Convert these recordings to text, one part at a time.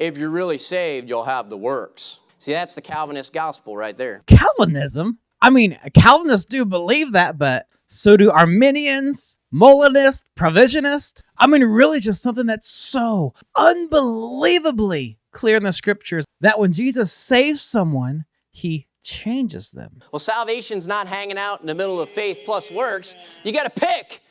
if you're really saved, you'll have the works. See, that's the Calvinist gospel right there. Calvinism? I mean, Calvinists do believe that, but so do Arminians, Molinists, Provisionists. I mean, really just something that's so unbelievably clear in the scriptures that when Jesus saves someone, he changes them. Well, salvation's not hanging out in the middle of faith plus works. You got to pick.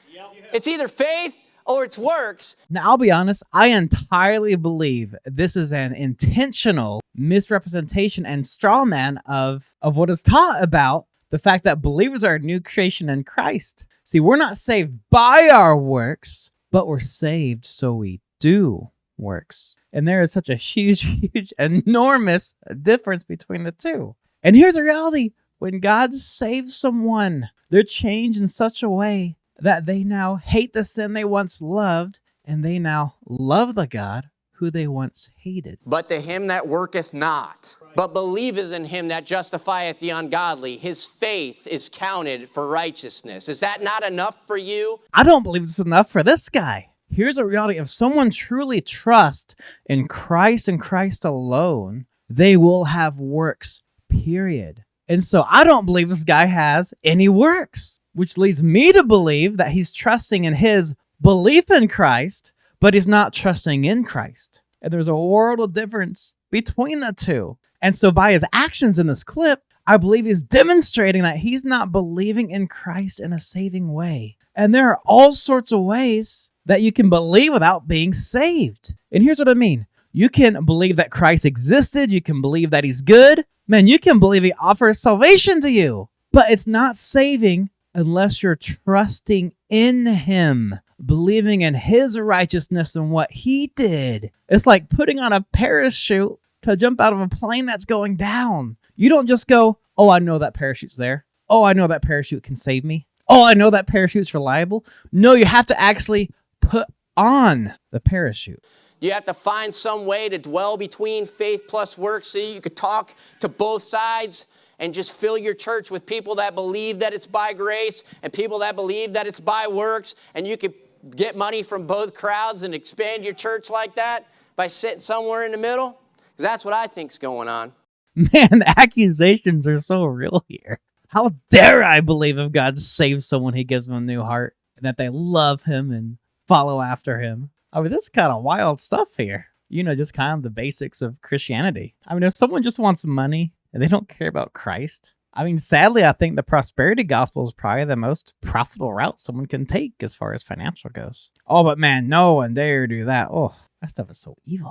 It's either faith or it's works. Now, I'll be honest, I entirely believe this is an intentional misrepresentation and straw man of what is taught about the fact that believers are a new creation in Christ. See, we're not saved by our works, but we're saved so we do works. And there is such a huge, enormous difference between the two. And here's the reality. When God saves someone, they're changed in such a way that they now hate the sin they once loved, and they now love the God who they once hated. But to him that worketh not, but believeth in him that justifieth the ungodly, his faith is counted for righteousness. Is that not enough for you? I don't believe it's enough for this guy. Here's a reality. If someone truly trusts in Christ and Christ alone, they will have works, period. And so I don't believe this guy has any works, which leads me to believe that he's trusting in his belief in Christ, but he's not trusting in Christ. And there's a world of difference between the two. And so by his actions in this clip, I believe he's demonstrating that he's not believing in Christ in a saving way. And there are all sorts of ways that you can believe without being saved. And here's what I mean. You can believe that Christ existed. You can believe that he's good. Man, you can believe he offers salvation to you. But it's not saving unless you're trusting in him, believing in his righteousness and what he did. It's like putting on a parachute to jump out of a plane that's going down. You don't just go, oh, I know that parachute's there. Oh, I know that parachute can save me. Oh, I know that parachute's reliable. No, you have to actually put on the parachute. You have to find some way to dwell between faith plus works so you could talk to both sides and just fill your church with people that believe that it's by grace and people that believe that it's by works, and you could get money from both crowds and expand your church like that by sitting somewhere in the middle? Because that's what I think's going on. Man, the accusations are so real here. How dare I believe if God saves someone, he gives them a new heart and that they love him and follow after him. I mean, that's kind of wild stuff here. You know, just kind of the basics of Christianity. I mean, if someone just wants money and they don't care about Christ, I mean, sadly, I think the prosperity gospel is probably the most profitable route someone can take as far as financial goes. Oh, but man, no one dare do that. Oh, that stuff is so evil.